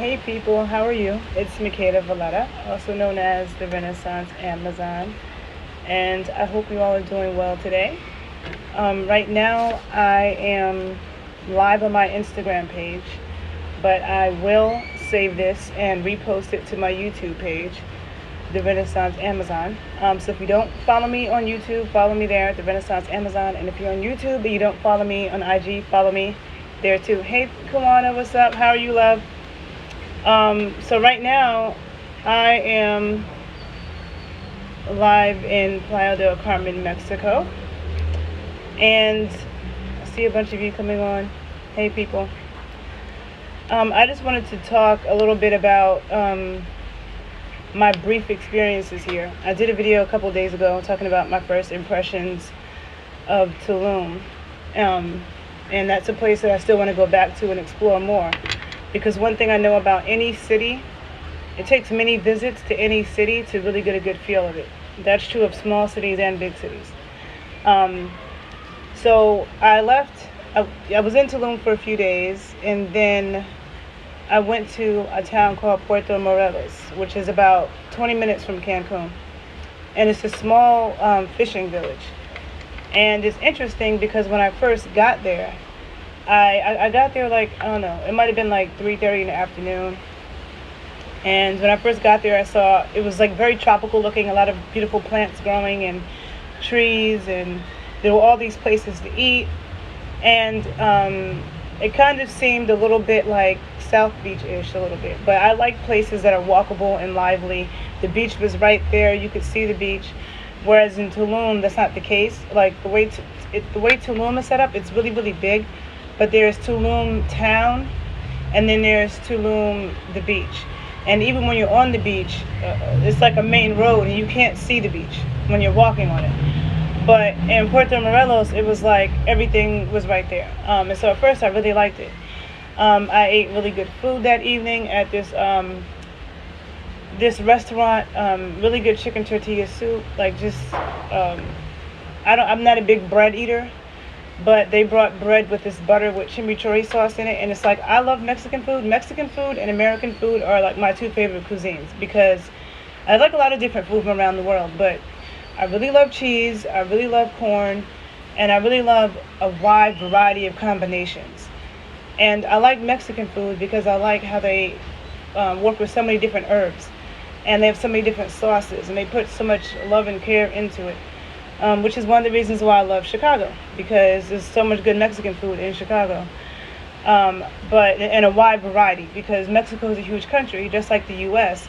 Hey people, how are you? It's Makeda Valletta, also known as the Renaissance Amazon, and I hope you all are doing well today. Right now, I am live on my Instagram page, but I will save this and repost it to my YouTube page, the Renaissance Amazon. So if you don't follow me on YouTube, follow me there, the Renaissance Amazon, and if you're on YouTube but you don't follow me on IG, follow me there too. Hey, Kawana, what's up? How are you, love? So right now, I am live in Playa del Carmen, Mexico, and I see a bunch of you coming on. Hey, people. I just wanted to talk a little bit about my brief experiences here. I did a video a couple days ago talking about my first impressions of Tulum, and that's a place that I still want to go back to and explore more. Because one thing I know about any city, it takes many visits to any city to really get a good feel of it. That's true of small cities and big cities. So I left, I was in Tulum for a few days, and then I went to a town called Puerto Morelos, which is about 20 minutes from Cancun. And it's a small fishing village. And it's interesting because when I first got there, I got there like, I don't know, it might have been like 3:30 in the afternoon. And when I first got there, I saw it was like very tropical looking, a lot of beautiful plants growing and trees, and there were all these places to eat. And it kind of seemed a little bit like South Beach-ish a little bit. But I like places that are walkable and lively. The beach was right there. You could see the beach. Whereas in Tulum, that's not the case. Like the way Tulum is set up, it's really, really big. But there's Tulum town, and then there's Tulum the beach. And even when you're on the beach, it's like a main road, and you can't see the beach when you're walking on it. But in Puerto Morelos, it was like everything was right there. And so at first, I really liked it. I ate really good food that evening at this restaurant. Really good chicken tortilla soup. Like I'm not a big bread eater. But they brought bread with this butter with chimichurri sauce in it. And it's like, I love Mexican food. Mexican food and American food are like my two favorite cuisines. Because I like a lot of different food from around the world. But I really love cheese. I really love corn. And I really love a wide variety of combinations. And I like Mexican food because I like how they work with so many different herbs. And they have so many different sauces. And they put so much love and care into it. Which is one of the reasons why I love Chicago, because there's so much good Mexican food in Chicago, but in a wide variety, because Mexico is a huge country, just like the U.S.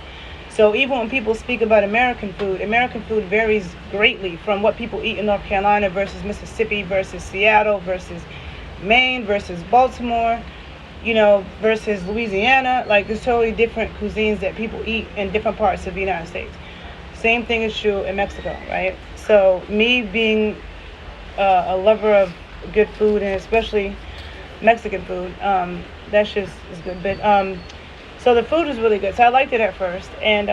So even when people speak about American food varies greatly from what people eat in North Carolina versus Mississippi versus Seattle versus Maine versus Baltimore, versus Louisiana. Like, there's totally different cuisines that people eat in different parts of the United States. Same thing is true in Mexico, right? So me being a lover of good food, and especially Mexican food, that's just is good. But so the food was really good. So I liked it at first, and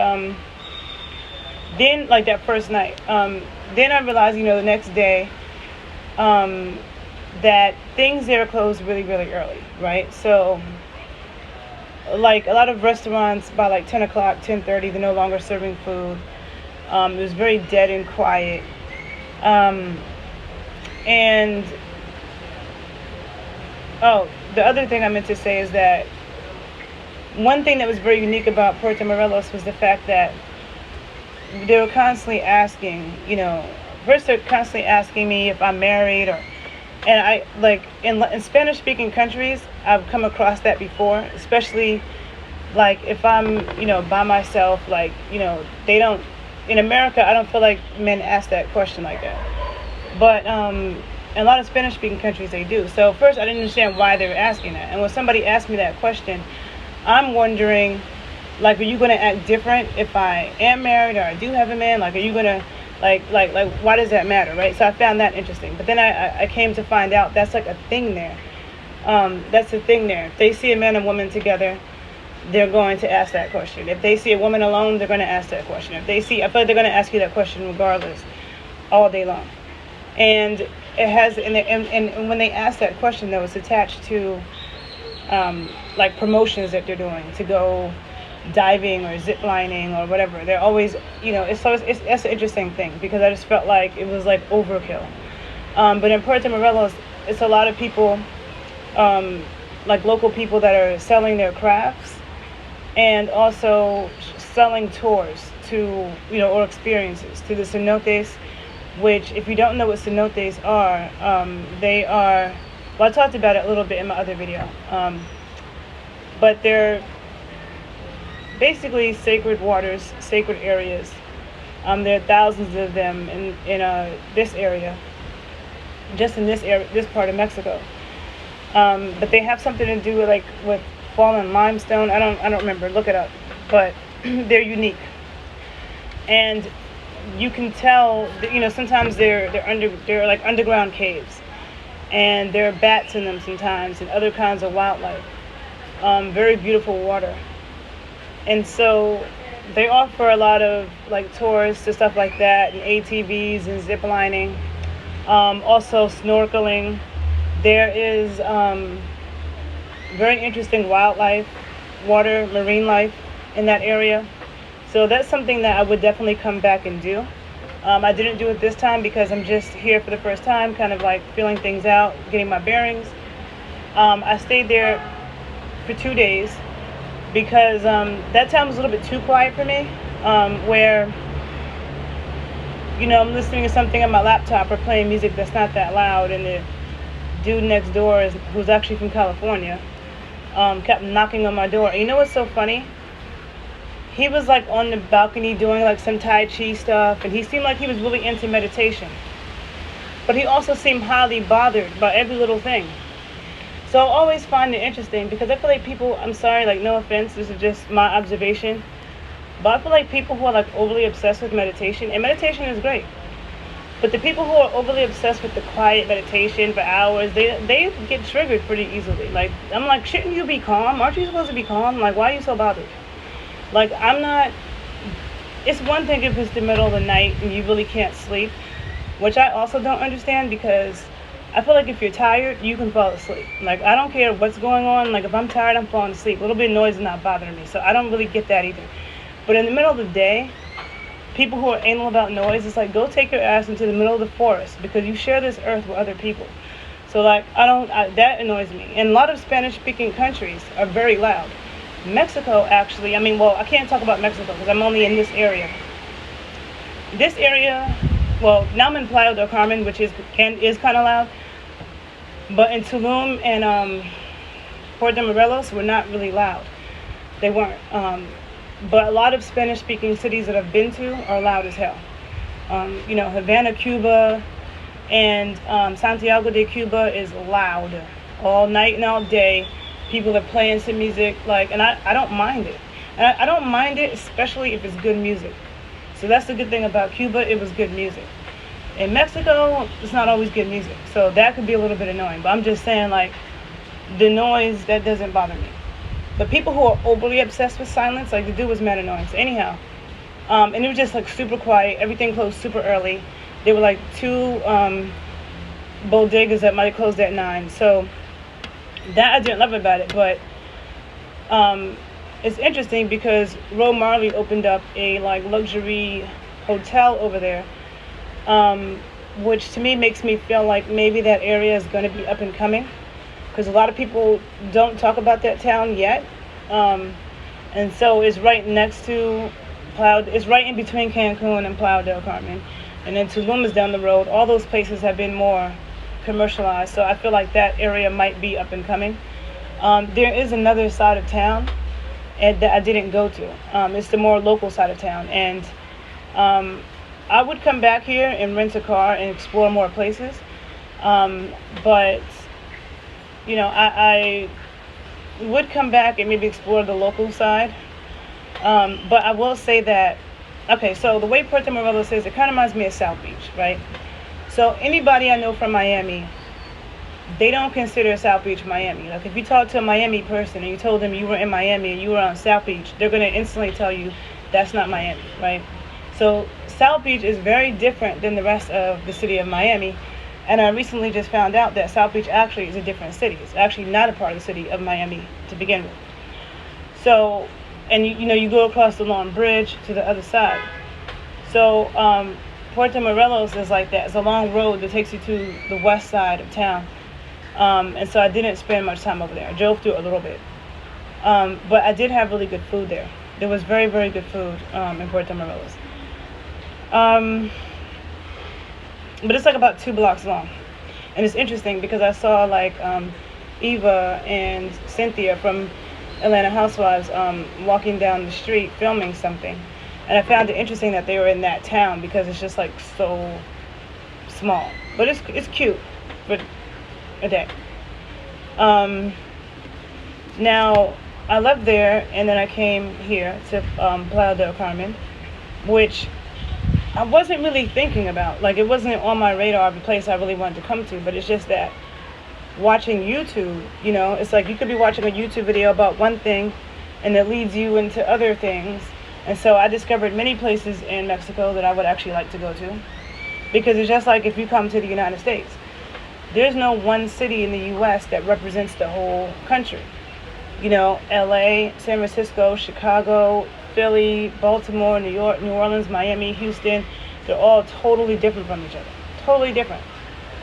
then like that first night, then I realized, the next day, that things there closed really, really early, right? So like a lot of restaurants by like 10 o'clock, 10:30, they're no longer serving food. It was very dead and quiet. And the other thing I meant to say is that one thing that was very unique about Puerto Morelos was the fact that they were constantly asking, first they're constantly asking me if I'm married, and I like in Spanish-speaking countries, I've come across that before, especially like if I'm, by myself, like, they don't. In America, I don't feel like men ask that question like that. But in a lot of Spanish-speaking countries, they do. So first, I didn't understand why they were asking that. And when somebody asked me that question, I'm wondering, like, are you going to act different if I am married or I do have a man? Like, are you going to, like, why does that matter, right? So I found that interesting. But then I came to find out that's like a thing there. That's a thing there. If they see a man and woman together, they're going to ask that question. If they see a woman alone, they're going to ask that question. I feel like they're going to ask you that question regardless, all day long. And it has, and when they ask that question, though, it's attached to like promotions that they're doing to go diving or zip lining or whatever. They're always, it's that's an interesting thing because I just felt like it was like overkill. But in Puerto Morelos, it's a lot of people, like local people that are selling their crafts and also selling tours to, or experiences to the cenotes, which if you don't know what cenotes are, they are, well, I talked about it a little bit in my other video, but they're basically sacred waters, sacred areas. There are thousands of them in this area, just in this area, this part of Mexico. But they have something to do with fallen limestone. I don't remember. Look it up. But they're unique, and you can tell. Sometimes they're like underground caves, and there are bats in them sometimes, and other kinds of wildlife. Very beautiful water. And so they offer a lot of like tours to stuff like that, and ATVs and zip lining, also snorkeling. There is very interesting wildlife, marine life in that area. So that's something that I would definitely come back and do. I didn't do it this time because I'm just here for the first time, kind of like feeling things out, getting my bearings. I stayed there for 2 days because that time was a little bit too quiet for me, where I'm listening to something on my laptop or playing music that's not that loud, and the dude next door who's actually from California kept knocking on my door. And you know what's so funny? He was like on the balcony doing like some Tai Chi stuff, and he seemed like he was really into meditation, but he also seemed highly bothered by every little thing. So I always find it interesting because I feel like people, I'm sorry, like no offense, this is just my observation, but I feel like people who are like overly obsessed with meditation, and meditation is great, but the people who are overly obsessed with the quiet meditation for hours, they get triggered pretty easily. Like, I'm like, shouldn't you be calm? Aren't you supposed to be calm? Like, why are you so bothered? Like, I'm not, it's one thing if it's the middle of the night and you really can't sleep, which I also don't understand because I feel like if you're tired, you can fall asleep. Like, I don't care what's going on. Like, if I'm tired, I'm falling asleep. A little bit of noise is not bothering me. So I don't really get that either. But in the middle of the day, people who are anal about noise, it's like, go take your ass into the middle of the forest because you share this earth with other people. So, like, that annoys me. And a lot of Spanish-speaking countries are very loud. Mexico, actually, I can't talk about Mexico because I'm only in this area. This area, well, now I'm in Playa del Carmen, which is kind of loud. But in Tulum and Puerto Morelos were not really loud. They weren't. But a lot of Spanish-speaking cities that I've been to are loud as hell. Havana, Cuba, and Santiago de Cuba is loud all night and all day. People are playing some music, and I don't mind it. And I don't mind it, especially if it's good music. So that's the good thing about Cuba, it was good music. In Mexico, it's not always good music. So that could be a little bit annoying. But I'm just saying, like, the noise, that doesn't bother me. But people who are overly obsessed with silence, like, the dude was mad annoying. So anyhow, and it was just, like, super quiet. Everything closed super early. There were, like, 2 bodegas that might have closed at 9. So that I didn't love about it. But it's interesting because Ro Marley opened up a, like, luxury hotel over there. Which to me makes me feel like maybe that area is going to be up and coming because a lot of people don't talk about that town yet. And so it's right next to it's right in between Cancun and Playa del Carmen. And then Tulum is down the road. All those places have been more commercialized. So I feel like that area might be up and coming. There is another side of town that I didn't go to. It's the more local side of town. And I would come back here and rent a car and explore more places. But, I would come back and maybe explore the local side. But I will say that, okay, so the way Puerto Morelos is, it kind of reminds me of South Beach, right? So anybody I know from Miami, they don't consider South Beach Miami. Like, if you talk to a Miami person and you told them you were in Miami and you were on South Beach, they're going to instantly tell you that's not Miami, right? So South Beach is very different than the rest of the city of Miami, And I recently just found out that South Beach actually is a different city. It's actually not a part of the city of Miami to begin with. So, and you go across the Long Bridge to the other side. So, Puerto Morelos is like that. It's a long road that takes you to the west side of town. And so I didn't spend much time over there. I drove through a little bit. But I did have really good food there. There was very, very good food in Puerto Morelos. But it's like about 2 blocks long. And it's interesting because I saw like Eva and Cynthia from Atlanta Housewives walking down the street filming something. And I found it interesting that they were in that town because it's just like so small. But it's cute for a day. Now, I left there and then I came here to Playa del Carmen, which I wasn't really thinking about. Like, it wasn't on my radar of a place I really wanted to come to, but it's just that watching YouTube, it's like you could be watching a YouTube video about one thing and it leads you into other things. And so I discovered many places in Mexico that I would actually like to go to, because it's just like if you come to the United States. There's no one city in the U.S. that represents the whole country. LA, San Francisco, Chicago, Philly, Baltimore, New York, New Orleans, Miami, Houston, they're all totally different from each other. Totally different.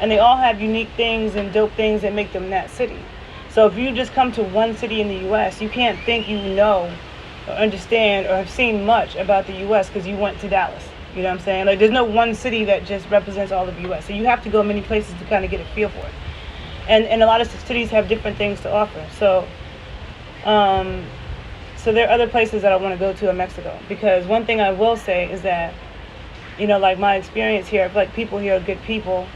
And they all have unique things and dope things that make them that city. So if you just come to one city in the U.S., you can't think you know or understand or have seen much about the U.S. because you went to Dallas. You know what I'm saying? Like, there's no one city that just represents all of the U.S. So you have to go many places to kind of get a feel for it. And a lot of cities have different things to offer. So there are other places that I want to go to in Mexico, because one thing I will say is that, like my experience here, I feel like people here are good people.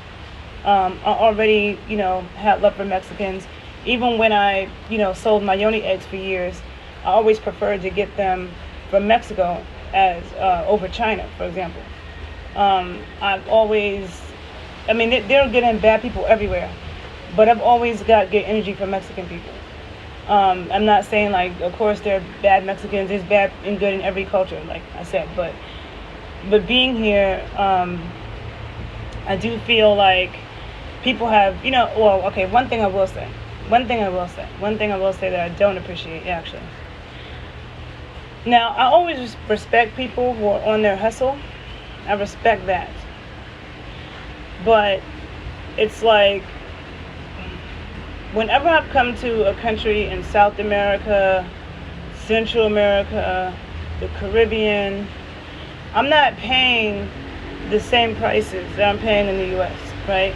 I already, had love for Mexicans. Even when I, sold my yoni eggs for years, I always preferred to get them from Mexico as over China, for example. I've always, they're good and bad people everywhere, but I've always got good energy from Mexican people. I'm not saying, like, of course there are bad Mexicans. There's bad and good in every culture, like I said. But being here, I do feel like people have, one thing I will say that I don't appreciate, actually. Now, I always respect people who are on their hustle. I respect that. But it's like, whenever I've come to a country in South America, Central America, the Caribbean, I'm not paying the same prices that I'm paying in the U.S., right?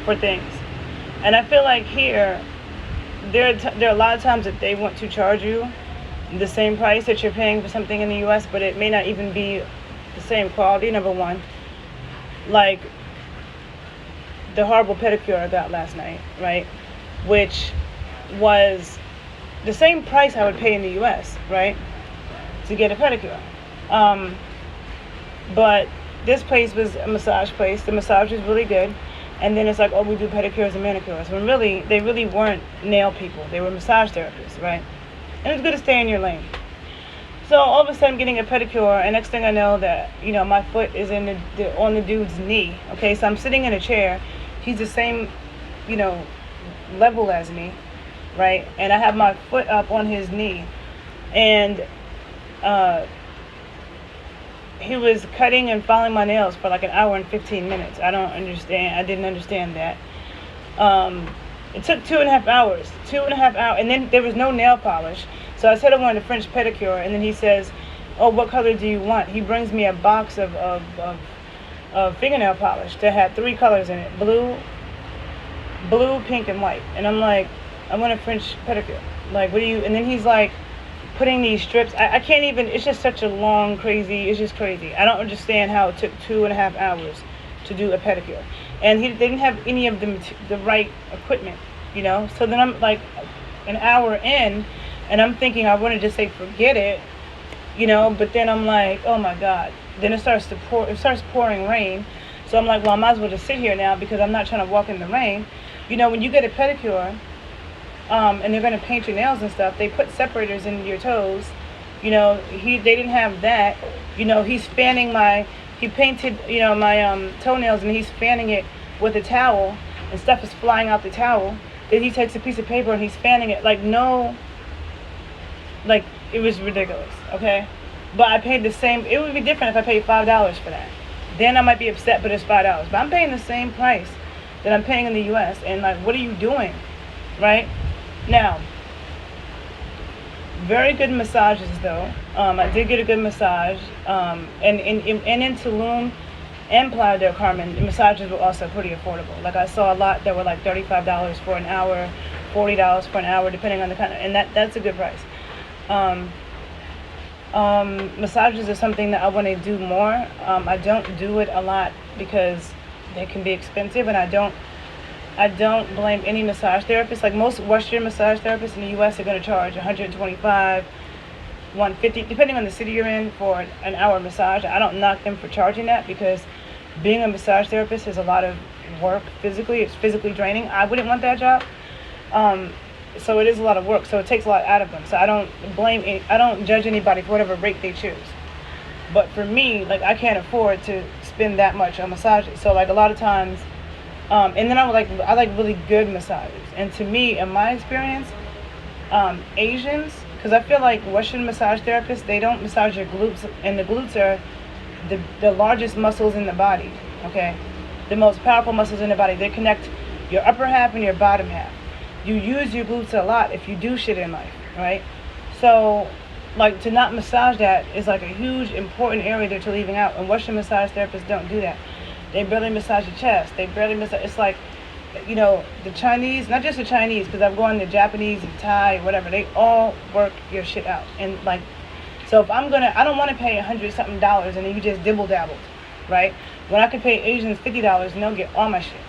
For things. And I feel like here, there are a lot of times that they want to charge you the same price that you're paying for something in the U.S., but it may not even be the same quality, number one. Like the horrible pedicure I got last night, right? Which was the same price I would pay in the U.S., right? To get a pedicure. But this place was a massage place. The massage was really good. And then it's like, oh, we do pedicures and manicures. When really, they really weren't nail people. They were massage therapists, right? And it's good to stay in your lane. So all of a sudden I'm getting a pedicure, and next thing I know that, my foot is on the dude's knee. Okay, so I'm sitting in a chair. He's the same, level as me, right? And I have my foot up on his knee. And he was cutting and filing my nails for like an hour and 15 minutes. I didn't understand that. It took 2.5 hours. 2.5 hours. And then there was no nail polish. So I said I wanted a French pedicure. And then he says, oh, what color do you want? He brings me a box of fingernail polish that had 3 colors in it. Blue, pink, and white. And I'm like, I want a French pedicure. Like, what do you... And then he's like putting these strips. I can't even... It's just such a long, crazy... It's just crazy. I don't understand how it took 2.5 hours to do a pedicure. And they didn't have any of the right equipment, So then I'm like an hour in, and I'm thinking I want to just say forget it, But then I'm like, oh my God. Then it starts pouring rain. So I'm like, well, I might as well just sit here now because I'm not trying to walk in the rain. When you get a pedicure, and they're going to paint your nails and stuff, they put separators in your toes. They didn't have that. He's fanning my he painted, my toenails, and he's fanning it with a towel, and stuff is flying out the towel. Then he takes a piece of paper and he's fanning it. Like, no, like, it was ridiculous, okay? But I paid the same. It would be different if I paid $5 for that. Then I might be upset, but it's $5. But I'm paying the same price that I'm paying in the U.S. And, like, what are you doing, right? Now, very good massages, though. I did get a good massage. And in Tulum and Playa del Carmen, the massages were also pretty affordable. Like, I saw a lot that were like $35 for an hour, $40 for an hour, depending on the kind of, and that's a good price. Massages is something that I want to do more. I don't do it a lot because they can be expensive, and I don't blame any massage therapist. Like, most Western massage therapists in the U.S. are going to charge $125, $150, depending on the city you're in, for an hour massage. I don't knock them for charging that, because being a massage therapist is a lot of work physically. It's physically draining. I wouldn't want that job. So it is a lot of work. So it takes a lot out of them. So I don't judge anybody for whatever rate they choose. But for me, like, I can't afford to spend that much on massages. So, like, a lot of times, and then I like really good massages. And to me, in my experience, Asians, because I feel like Western massage therapists, they don't massage your glutes, and the glutes are the largest muscles in the body, okay? The most powerful muscles in the body. They connect your upper half and your bottom half. You use your glutes a lot if you do shit in life, right? So, like, to not massage that is like a huge, important area that you're leaving out. And Western massage therapists don't do that. They barely massage your chest. They barely massage. It's like, the Chinese, not just the Chinese, because I've gone to Japanese and Thai, whatever. They all work your shit out. And, like, so if I don't want to pay $100-something and then you just dibble dabbled, right? When I could pay Asians $50 and they'll get all my shit.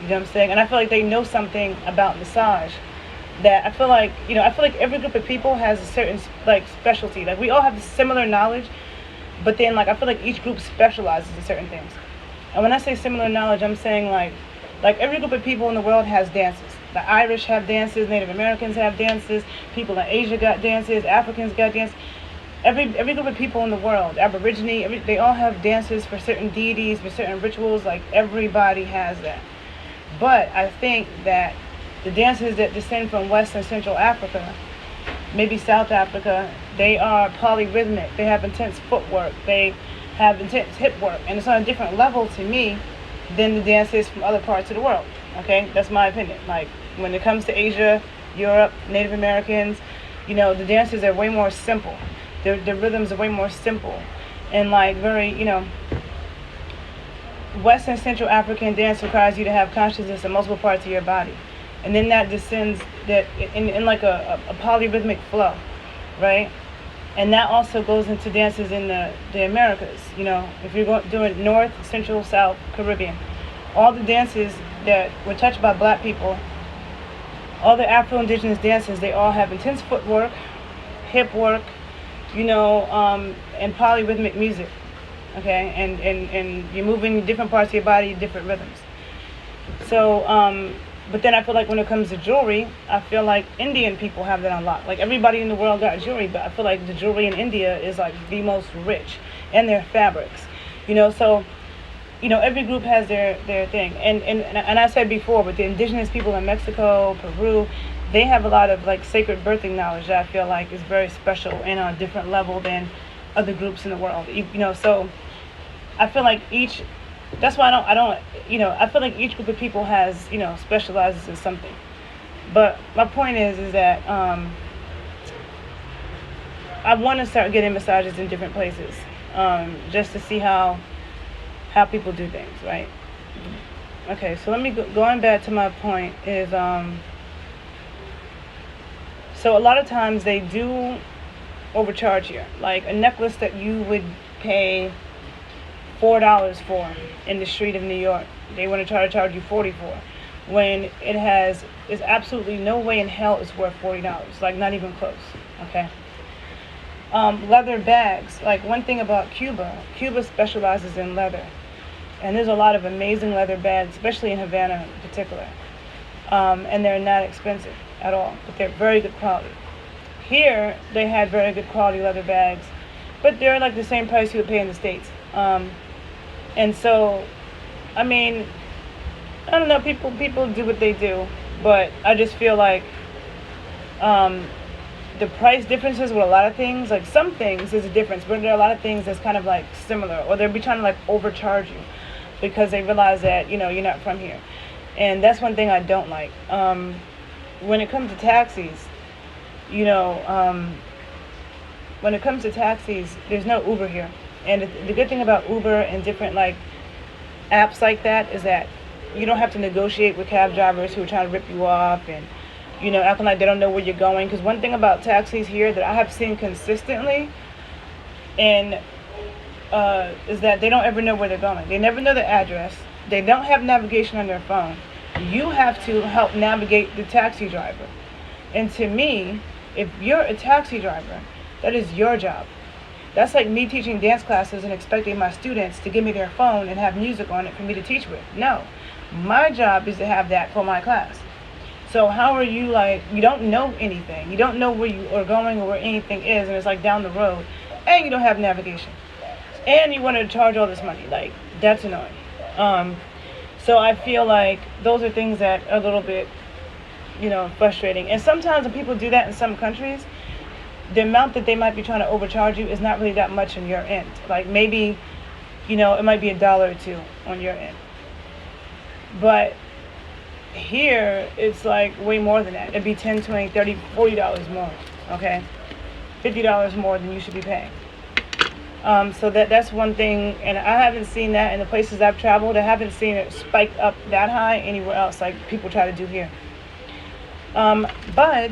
You know what I'm saying? And I feel like they know something about massage that I feel like every group of people has a certain, like, specialty. Like, we all have similar knowledge, but then, like, I feel like each group specializes in certain things. And when I say similar knowledge, I'm saying like every group of people in the world has dances. The Irish have dances, Native Americans have dances, people in Asia got dances, Africans got dances. Every group of people in the world, Aborigine, they all have dances for certain deities, for certain rituals. Like, everybody has that. But I think that the dances that descend from West and Central Africa, maybe South Africa, they are polyrhythmic. They have intense footwork. They have intense hip work. And it's on a different level to me than the dances from other parts of the world. Okay? That's my opinion. Like, when it comes to Asia, Europe, Native Americans, the dances are way more simple. The rhythms are way more simple. And, like, very, West and Central African dance requires you to have consciousness in multiple parts of your body. And then that descends in like a polyrhythmic flow, right? And that also goes into dances in the Americas. If you're doing North, Central, South, Caribbean, all the dances that were touched by black people, all the Afro-Indigenous dances, they all have intense footwork, hip work, and polyrhythmic music. Okay, and you're moving different parts of your body, different rhythms. So, but then I feel like when it comes to jewelry, I feel like Indian people have that on lock. Like, everybody in the world got jewelry, but I feel like the jewelry in India is like the most rich, and their fabrics. So, every group has their thing. And I said before, but the indigenous people in Mexico, Peru, they have a lot of, like, sacred birthing knowledge that I feel like is very special and on a different level than other groups in the world. So I feel like that's why I feel like each group of people has, specializes in something. But my point is that I want to start getting massages in different places, just to see how people do things, right? Okay, so let me going back to my point is, so a lot of times they do overcharge here. Like, a necklace that you would pay $4 for in the street of New York, they want to try to charge you $40 for, when there's absolutely no way in hell it's worth $40. Like, not even close. Okay. Leather bags. Like, one thing about Cuba specializes in leather, and there's a lot of amazing leather bags, especially in Havana in particular. And they're not expensive at all, but they're very good quality. Here, they had very good quality leather bags, but they're like the same price you would pay in the States. And so, I mean, I don't know. People do what they do, but I just feel like um, the price differences with a lot of things, like some things is a difference, but there are a lot of things that's kind of like similar, or they'll be trying to like overcharge you because they realize that you're not from here, and that's one thing I don't like. When it comes to taxis, you know, when it comes to taxis, there's no Uber here, and the good thing about Uber and different like apps like that is that you don't have to negotiate with cab drivers who are trying to rip you off and acting like they don't know where you're going. Because one thing about taxis here that I have seen consistently and is that they don't ever know where they're going. They never know the address. They don't have navigation on their phone. You have to help navigate the taxi driver. And to me, if you're a taxi driver, that is your job. That's like me teaching dance classes and expecting my students to give me their phone and have music on it for me to teach with. No, my job is to have that for my class. So how are you like, you don't know anything. You don't know where you are going or where anything is, and it's like down the road, and you don't have navigation. And you want to charge all this money. Like, that's annoying. So I feel like those are things that are a little bit, frustrating. And sometimes when people do that in some countries, the amount that they might be trying to overcharge you is not really that much on your end. Like maybe, it might be $1 or $2 on your end. But here, it's like way more than that. It'd be $10, $20, $30, $40 more, okay? $50 more than you should be paying. So that's one thing, and I haven't seen that in the places I've traveled. I haven't seen it spike up that high anywhere else like people try to do here. But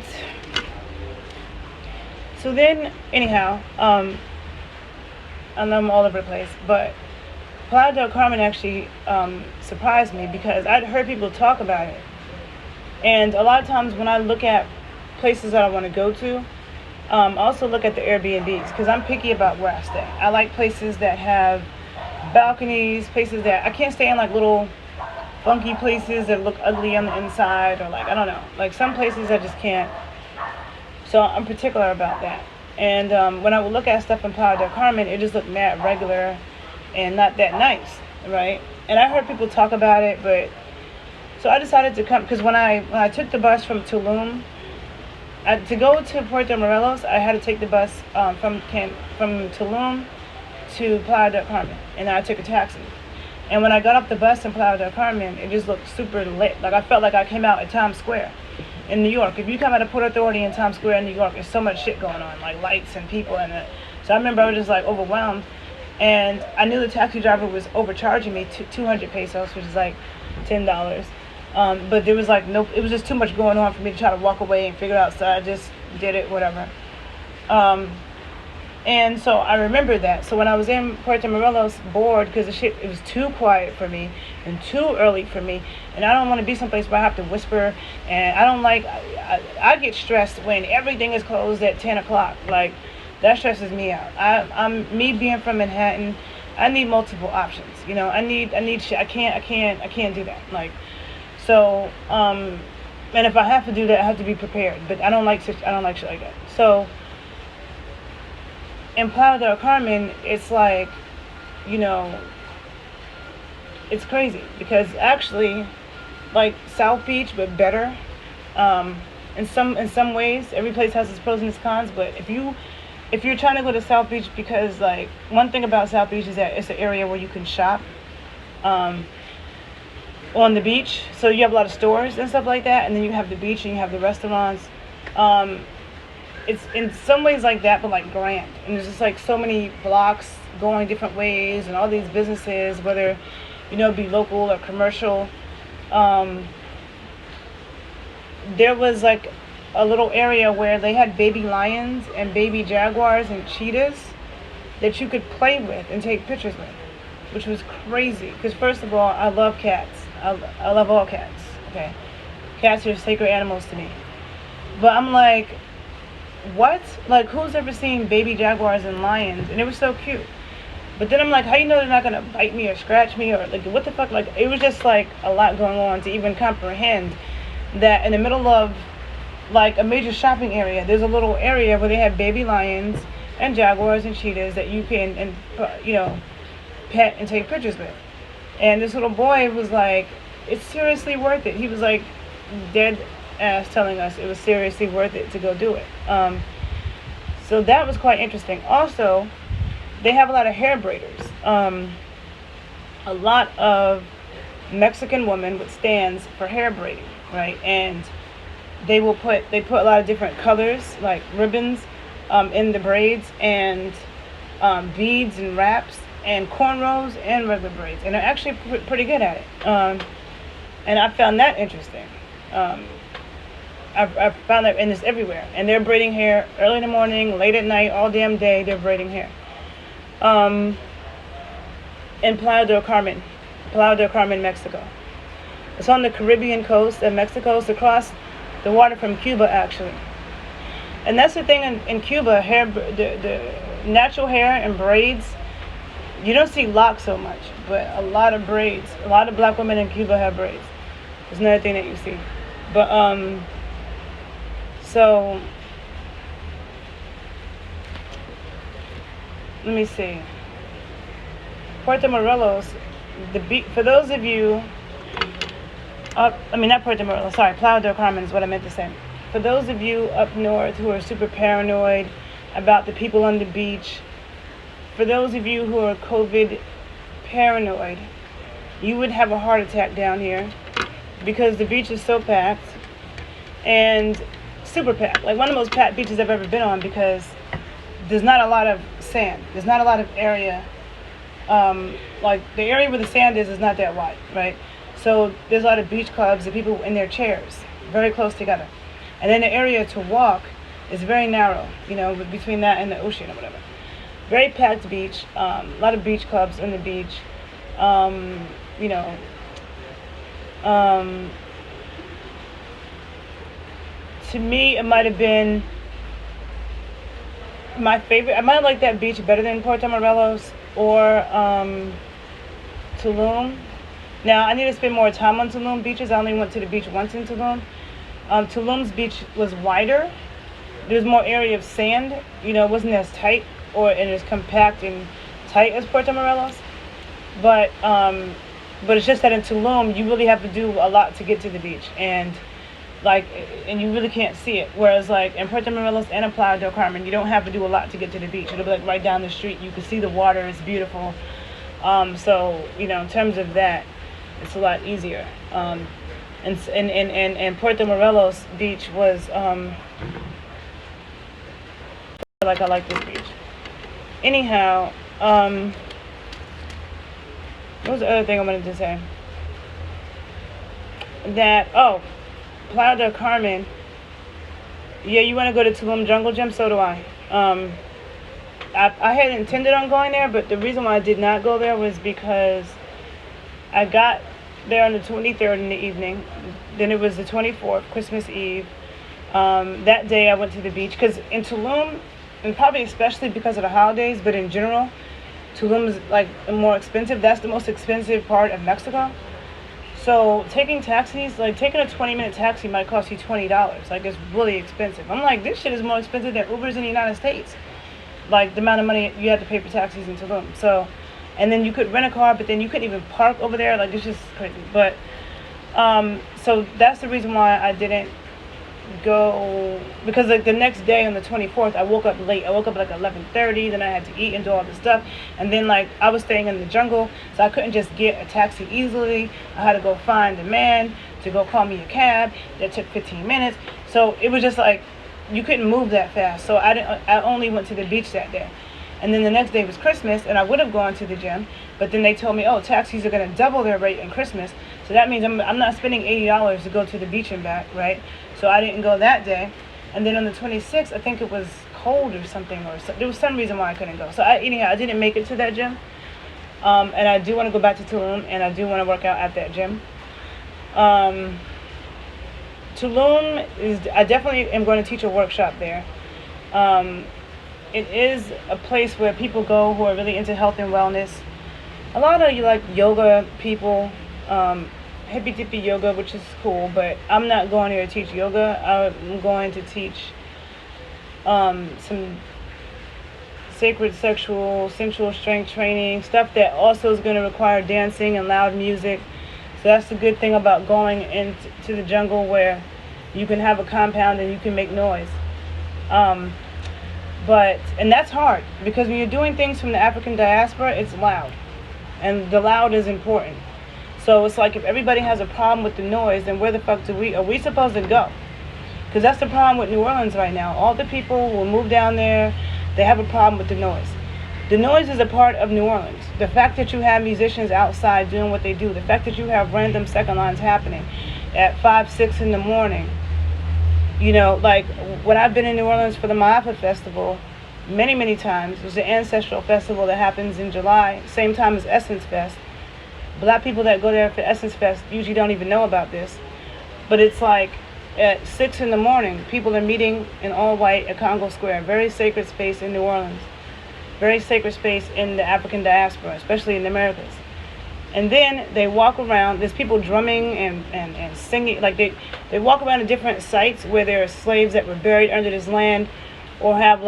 so then, anyhow, I know I'm all over the place, but Playa del Carmen actually surprised me because I'd heard people talk about it. And a lot of times when I look at places that I want to go to, I also look at the Airbnbs because I'm picky about where I stay. I like places that have balconies, places that I can't stay in like little funky places that look ugly on the inside, or like, I don't know, like some places I just can't. So I'm particular about that. And when I would look at stuff in Playa del Carmen, it just looked mad regular and not that nice, right? And I heard people talk about it, but so I decided to come because when I took the bus from Tulum to go to Puerto Morelos, I had to take the bus from Tulum to Playa del Carmen, and then I took a taxi. And when I got off the bus in Playa del Carmen, it just looked super lit. Like I felt like I came out at Times Square in New York. If you come out of Port Authority in Times Square in New York, there's so much shit going on, like lights and people and it. So I remember I was just like overwhelmed, and I knew the taxi driver was overcharging me 200 pesos, which is like $10. But there was like it was just too much going on for me to try to walk away and figure it out. So I just did it, whatever. And so I remember that. So when I was in Puerto Morelos, bored because it was too quiet for me and too early for me, and I don't want to be someplace where I have to whisper. And I don't like. I get stressed when everything is closed at 10 o'clock. Like that stresses me out. I'm me being from Manhattan. I need multiple options. I need shit. I can't do that. Like. So, and if I have to do that, I have to be prepared. But I don't like shit like that. So, in Playa del Carmen, it's like, it's crazy because actually, like South Beach, but better. In some ways, every place has its pros and its cons. But if you're trying to go to South Beach, because like one thing about South Beach is that it's an area where you can shop. On the beach, so you have a lot of stores and stuff like that, and then you have the beach and you have the restaurants. It's in some ways like that, but like grand, and there's just like so many blocks going different ways, and all these businesses, whether be local or commercial. There was like a little area where they had baby lions and baby jaguars and cheetahs that you could play with and take pictures with, which was crazy. Because first of all, I love cats. I love all cats. Okay, cats are sacred animals to me. But I'm like, what? Like, who's ever seen baby jaguars and lions? And it was so cute. But then I'm like, how you know they're not gonna bite me or scratch me or like what the fuck? Like, it was just like a lot going on to even comprehend that in the middle of like a major shopping area, there's a little area where they have baby lions and jaguars and cheetahs that you can pet and take pictures with. And this little boy was like, it's seriously worth it. He was like dead ass telling us it was seriously worth it to go do it. So that was quite interesting. Also, they have a lot of hair braiders. A lot of Mexican women with stands for hair braiding, right? And they put a lot of different colors, like ribbons, in the braids, and beads and wraps and cornrows and regular braids, and they're actually pretty good at it. And I found that interesting. I found that, and it's everywhere. And they're braiding hair early in the morning, late at night, all damn day. They're braiding hair. In Playa del Carmen, Mexico. It's on the Caribbean coast of Mexico. It's across the water from Cuba, actually. And that's the thing in Cuba, the natural hair and braids. You don't see locks so much, but a lot of braids. A lot of black women in Cuba have braids. It's another thing that you see. But so let me see. Puerto Morelos, for those of you not Puerto Morelos, sorry, Playa del Carmen is what I meant to say. For those of you up north who are super paranoid about the people on the beach, for those of you who are COVID paranoid, you would have a heart attack down here because the beach is so packed and super packed. Like one of the most packed beaches I've ever been on, because there's not a lot of sand. There's not a lot of area. Like the area where the sand is not that wide, right? So there's a lot of beach clubs and people in their chairs, very close together. And then the area to walk is very narrow, between that and the ocean or whatever. Very packed beach, a lot of beach clubs on the beach, to me, it might have been my favorite. I might have liked that beach better than Puerto Morelos or Tulum. Now, I need to spend more time on Tulum beaches. I only went to the beach once in Tulum. Tulum's beach was wider. There was more area of sand. It wasn't as tight and as compact and tight as Puerto Morelos. But it's just that in Tulum, you really have to do a lot to get to the beach. And you really can't see it. Whereas like in Puerto Morelos and in Playa del Carmen, you don't have to do a lot to get to the beach. It'll be like right down the street. You can see the water. It's beautiful. So in terms of that, it's a lot easier. And Puerto Morelos beach was I like this beach. Anyhow, what was the other thing I wanted to say? Playa del Carmen. Yeah, you want to go to Tulum Jungle Gym? So do I. I had intended on going there, but the reason why I did not go there was because I got there on the 23rd in the evening. Then it was the 24th, Christmas Eve. That day I went to the beach, because in Tulum, and probably especially because of the holidays, but in general, Tulum is like more expensive. That's the most expensive part of Mexico. So taking taxis, like taking a 20-minute taxi might cost you $20. Like it's really expensive. I'm like, this shit is more expensive than Ubers in the United States. Like the amount of money you have to pay for taxis in Tulum. So, and then you could rent a car, but then you couldn't even park over there. Like it's just crazy. But so that's the reason why I didn't go, because like the next day on the 24th I woke up late. I woke up like 11:30, then I had to eat and do all this stuff, and then like I was staying in the jungle, so I couldn't just get a taxi easily. I had to go find a man to go call me a cab. That took 15 minutes. So it was just like you couldn't move that fast. So I only went to the beach that day. And then the next day was Christmas, and I would have gone to the gym, but then they told me, oh, taxis are going to double their rate on Christmas. So that means I'm not spending $80 to go to the beach and back, right? So I didn't go that day. And then on the 26th, I think it was cold or something, there was some reason why I couldn't go. So I didn't make it to that gym. And I do want to go back to Tulum, and I do want to work out at that gym. Tulum I definitely am going to teach a workshop there. It is a place where people go who are really into health and wellness. A lot of yoga people, hippy dippy yoga, which is cool, but I'm not going here to teach yoga. I'm going to teach some sacred sexual, sensual strength training, stuff that also is going to require dancing and loud music. So that's the good thing about going into the jungle, where you can have a compound and you can make noise. And that's hard, because when you're doing things from the African diaspora, it's loud. And the loud is important. So it's like, if everybody has a problem with the noise, then where the fuck are we supposed to go? Because that's the problem with New Orleans right now. All the people who move down there, they have a problem with the noise. The noise is a part of New Orleans. The fact that you have musicians outside doing what they do, the fact that you have random second lines happening at 5, 6 in the morning. Like when I've been in New Orleans for the Maafa Festival, many, many times, there's an ancestral festival that happens in July, same time as Essence Fest. Black people that go there for Essence Fest usually don't even know about this. But it's like at 6 in the morning, people are meeting in all white at Congo Square, very sacred space in New Orleans, very sacred space in the African diaspora, especially in the Americas. And then they walk around, there's people drumming and singing, like they walk around to different sites where there are slaves that were buried under this land, or have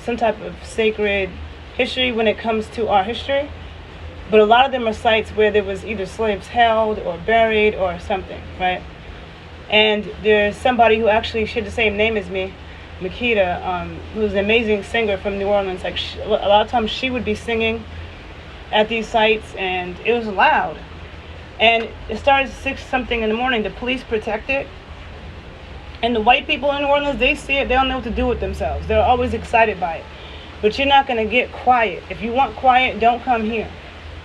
some type of sacred history when it comes to our history. But a lot of them are sites where there was either slaves held or buried or something, right? And there's somebody who actually shared the same name as me, Makita, who's an amazing singer from New Orleans. Like a lot of times she would be singing at these sites, and it was loud. And it started 6 something in the morning. The police protect it. And the white people in New Orleans, they see it, they don't know what to do with themselves. They're always excited by it. But you're not going to get quiet. If you want quiet, don't come here,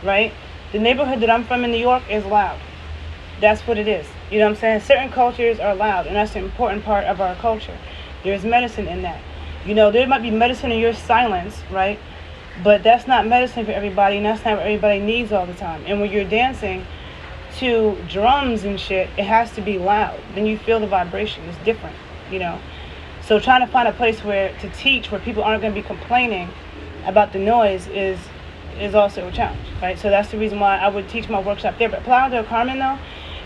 right? The neighborhood that I'm from in New York is loud. That's what it is. You know what I'm saying? Certain cultures are loud, and that's an important part of our culture. There's medicine in that. There might be medicine in your silence, right? But that's not medicine for everybody, and that's not what everybody needs all the time. And when you're dancing to drums and shit, it has to be loud. Then you feel the vibration. It's different, So trying to find a place to teach where people aren't going to be complaining about the noise is also a challenge, right? So that's the reason why I would teach my workshop there. But Playa del Carmen, though,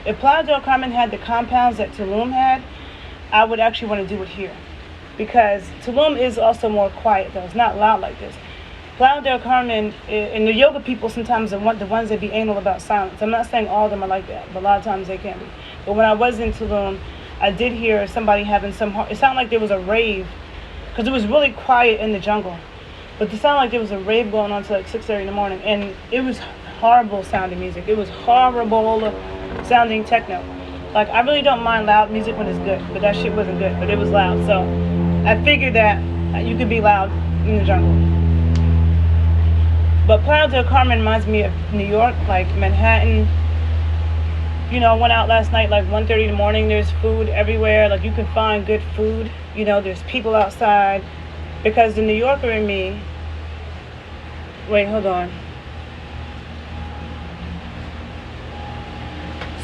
if Playa del Carmen had the compounds that Tulum had, I would actually want to do it here. Because Tulum is also more quiet, though. It's not loud like this. Playa del Carmen, and the yoga people sometimes are the ones that be anal about silence. I'm not saying all of them are like that, but a lot of times they can be. But when I was in Tulum, I did hear somebody having it sounded like there was a rave, because it was really quiet in the jungle. But it sounded like there was a rave going on till like 6:30 in the morning, and it was horrible sounding music. It was horrible sounding techno. Like, I really don't mind loud music when it's good, but that shit wasn't good, but it was loud. So I figured that you could be loud in the jungle. But Playa del Carmen reminds me of New York, like Manhattan. I went out last night like 1:30 in the morning. There's food everywhere. Like, you can find good food. There's people outside. Because the New Yorker in me... Wait, hold on.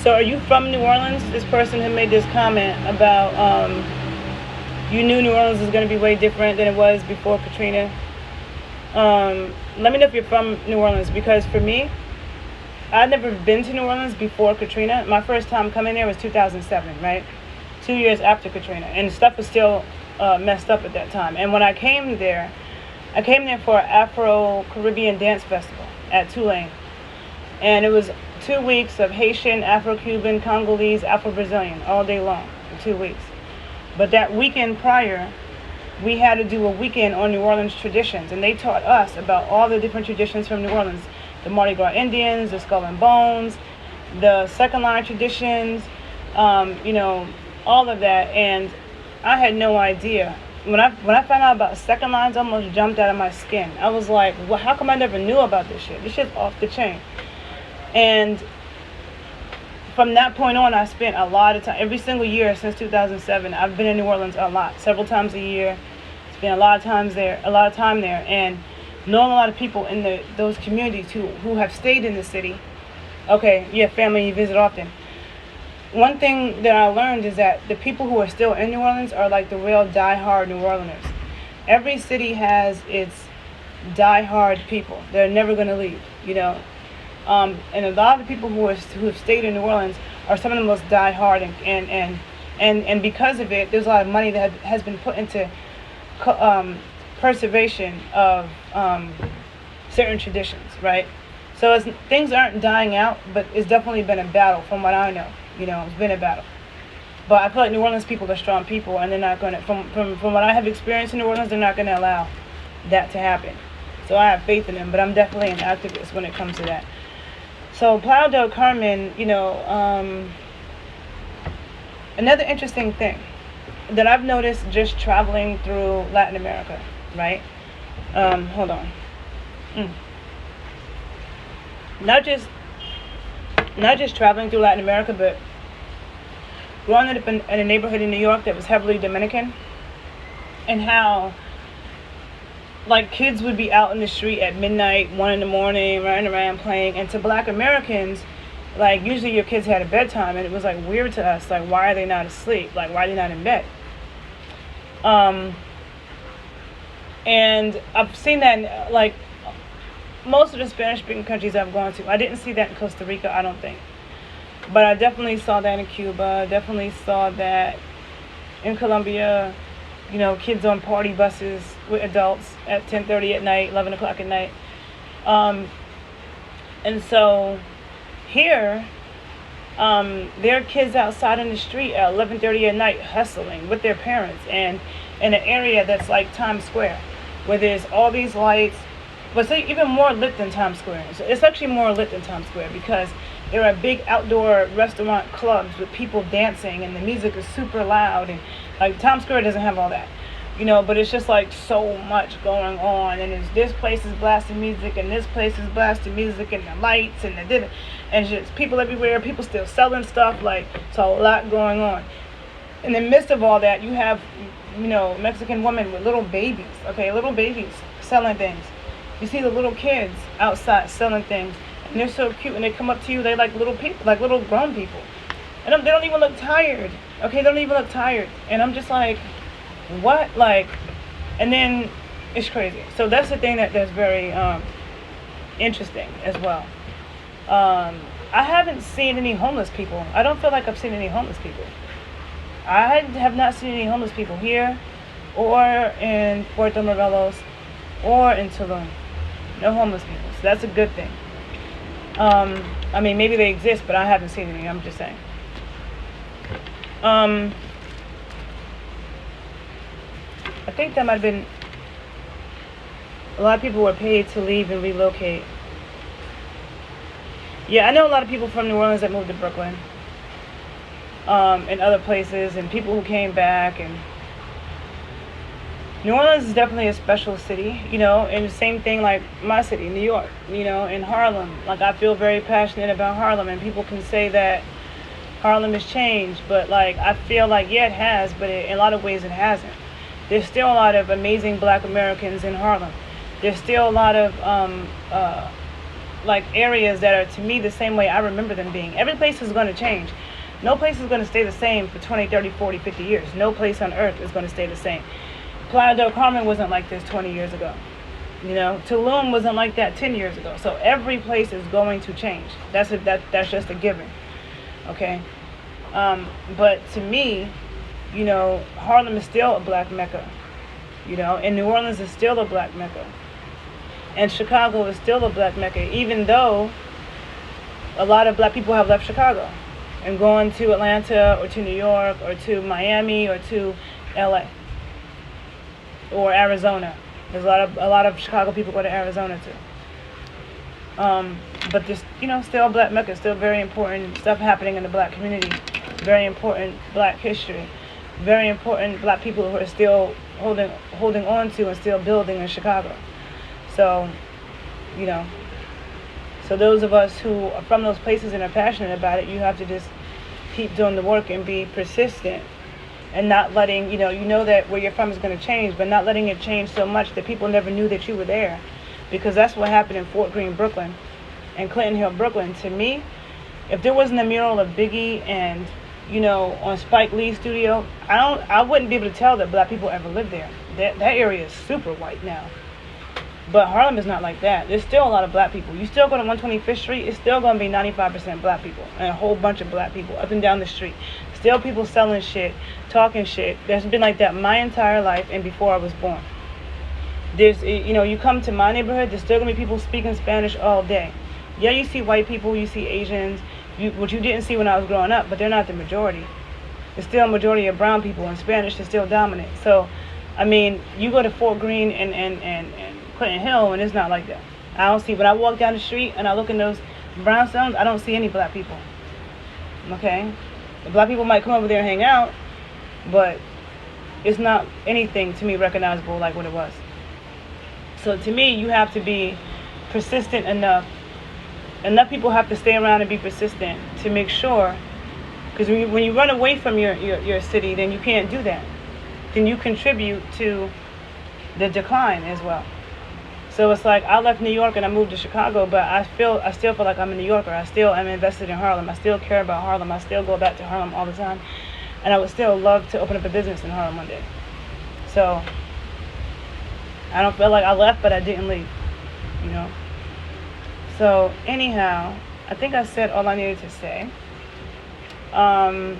So are you from New Orleans? This person who made this comment about you knew New Orleans was going to be way different than it was before Katrina. Let me know if you're from New Orleans, because for me, I'd never been to New Orleans before Katrina. My first time coming there was 2007, right? 2 years after Katrina, and stuff was still messed up at that time. And when I came there for an Afro-Caribbean dance festival at Tulane, and it was 2 weeks of Haitian, Afro-Cuban, Congolese, Afro-Brazilian all day long for 2 weeks. But that weekend prior, we had to do a weekend on New Orleans traditions, and they taught us about all the different traditions from New Orleans. The Mardi Gras Indians, the Skull and Bones, the second line traditions, all of that. And I had no idea. When I found out about second lines, I almost jumped out of my skin. I was like, well, how come I never knew about this shit? This shit's off the chain. And from that point on, I spent a lot of time, every single year since 2007, I've been in New Orleans a lot, several times a year. Spent a lot of time there, and knowing a lot of people in those communities who have stayed in the city. Okay, you have family, you visit often. One thing that I learned is that the people who are still in New Orleans are like the real die-hard New Orleaners. Every city has its die-hard people. They're never going to leave, and a lot of the people who have stayed in New Orleans are some of the most die-hard, and because of it, there's a lot of money that has been put into preservation of certain traditions, right? So things aren't dying out, but it's definitely been a battle from what I know. It's been a battle. But I feel like New Orleans people are strong people, and they're not going to, from what I have experienced in New Orleans, they're not going to allow that to happen. So I have faith in them, but I'm definitely an activist when it comes to that. So Playa del Carmen, another interesting thing that I've noticed just traveling through Latin America, right? Hold on. Not just traveling through Latin America, but growing up in a neighborhood in New York that was heavily Dominican, and how like kids would be out in the street at midnight, 1 in the morning, running around playing, and to Black Americans, like usually your kids had a bedtime, and it was like weird to us, like why are they not asleep? Like why are they not in bed? And I've seen that in, like most of the Spanish-speaking countries I've gone to. I didn't see that in Costa Rica, I don't think. But I definitely saw that in Cuba. Definitely saw that in Colombia. Kids on party buses with adults at 10:30 at night, 11 o'clock at night. And so here, there are kids outside in the street at 11:30 at night hustling with their parents, and in an area that's like Times Square, where there's all these lights. But it's even more lit than Times Square. So it's actually more lit than Times Square because there are big outdoor restaurant clubs with people dancing, and the music is super loud, and like Times Square doesn't have all that, but it's just like so much going on, and this place is blasting music, and this place is blasting music, and the lights, and and it's just people everywhere, people still selling stuff, like it's a lot going on. In the midst of all that, you have, Mexican women with little babies, selling things. You see the little kids outside selling things, and they're so cute, and they come up to you, they like little people, like little grown people. And they don't even look tired, they don't even look tired. And I'm just like, what? Like, and then it's crazy. So that's the thing that's very interesting as well. I haven't seen any homeless people. I don't feel like I've seen any homeless people. I have not seen any homeless people here, or in Puerto Morelos, or in Tulum. No homeless people. So that's a good thing. I mean, maybe they exist, but I haven't seen any. I'm just saying. I think that might have been, a lot of people were paid to leave and relocate. Yeah, I know a lot of people from New Orleans that moved to Brooklyn, and other places, and people who came back. And New Orleans is definitely a special city, and the same thing like my city, New York, in Harlem. Like, I feel very passionate about Harlem, and people can say that Harlem has changed, but like, I feel like, yeah, it has, but in a lot of ways it hasn't. There's still a lot of amazing Black Americans in Harlem. There's still a lot of, like, areas that are, to me, the same way I remember them being. Every place is going to change. No place is going to stay the same for 20, 30, 40, 50 years. No place on earth is going to stay the same. Playa del Carmen wasn't like this 20 years ago. Tulum wasn't like that 10 years ago. So every place is going to change. That's just a given. Okay? But to me, Harlem is still a Black Mecca. And New Orleans is still a Black Mecca. And Chicago is still a Black Mecca, even though a lot of Black people have left Chicago and gone to Atlanta or to New York or to Miami or to LA. Or Arizona. There's a lot of Chicago people go to Arizona too. But there's, still Black Mecca, still very important stuff happening in the Black community. Very important Black history. Very important Black people who are still holding on to and still building in Chicago. So, so those of us who are from those places and are passionate about it, you have to just keep doing the work and be persistent. And not letting, that where you're from is going to change, but not letting it change so much that people never knew that you were there. Because that's what happened in Fort Greene, Brooklyn, and Clinton Hill, Brooklyn. To me, if there wasn't a mural of Biggie and, on Spike Lee's studio, I wouldn't be able to tell that Black people ever lived there. That area is super white now. But Harlem is not like that. There's still a lot of Black people. You still go to 125th Street, it's still going to be 95% Black people. And a whole bunch of Black people up and down the street. Still people selling shit, talking shit. There's been like that my entire life and before I was born. You come to my neighborhood, there's still gonna be people speaking Spanish all day. Yeah, you see white people, you see Asians, which you didn't see when I was growing up, but they're not the majority. There's still a majority of brown people, and Spanish is still dominant. So, I mean, you go to Fort Greene and Clinton Hill, and it's not like that. I don't see, when I walk down the street and I look in those brownstones, I don't see any black people. Okay? The black people might come over there and hang out, but it's not anything to me recognizable like what it was. So to me, you have to be persistent enough. Enough people have to stay around and be persistent to make sure. Because when you run away from your city, then you can't do that. Then you contribute to the decline as well. So it's like I left New York and I moved to Chicago, but I still feel like I'm a New Yorker. I still am invested in Harlem. I still care about Harlem. I still go back to Harlem all the time. And I would still love to open up a business in Harlem one day. So I don't feel like I left, but I didn't leave, So anyhow, I think I said all I needed to say. I'm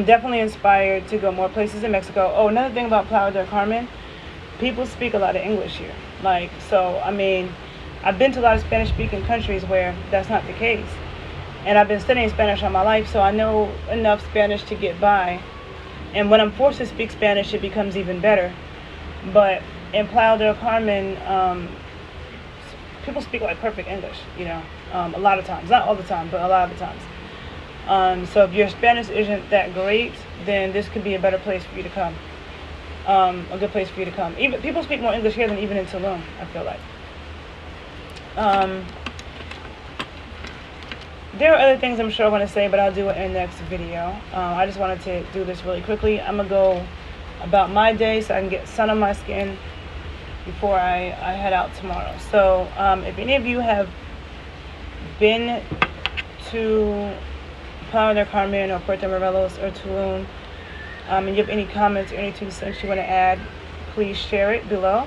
definitely inspired to go more places in Mexico. Oh, another thing about Playa del Carmen, people speak a lot of English here. I've been to a lot of Spanish-speaking countries where that's not the case. And I've been studying Spanish all my life, so I know enough Spanish to get by. And when I'm forced to speak Spanish, it becomes even better. But in Playa del Carmen, people speak like perfect English, a lot of times. Not all the time, but a lot of the times. So if your Spanish isn't that great, then this could be a better place for you to come. A good place for you to come. Even people speak more English here than even in Tulum, I feel like. There are other things I'm sure I want to say, but I'll do it in the next video. I just wanted to do this really quickly. I'm going to go about my day so I can get sun on my skin before I head out tomorrow. So if any of you have been to Playa del Carmen or Puerto Morelos or Tulum, and you have any comments or any 2 cents you want to add, please share it below.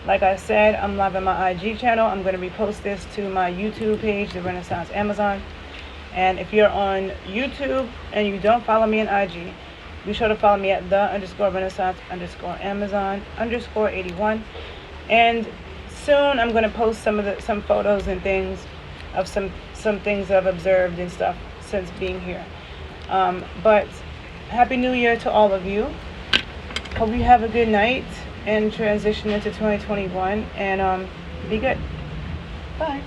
Like I said, I'm live on my IG channel. I'm going to repost this to my YouTube page, The Renaissance Amazon. And if you're on YouTube and you don't follow me on IG, be sure to follow me at the_Renaissance_Amazon_81. And soon I'm going to post some photos and things of some things that I've observed and stuff since being here. But Happy New Year to all of you. Hope you have a good night and transition into 2021. And be good. Bye.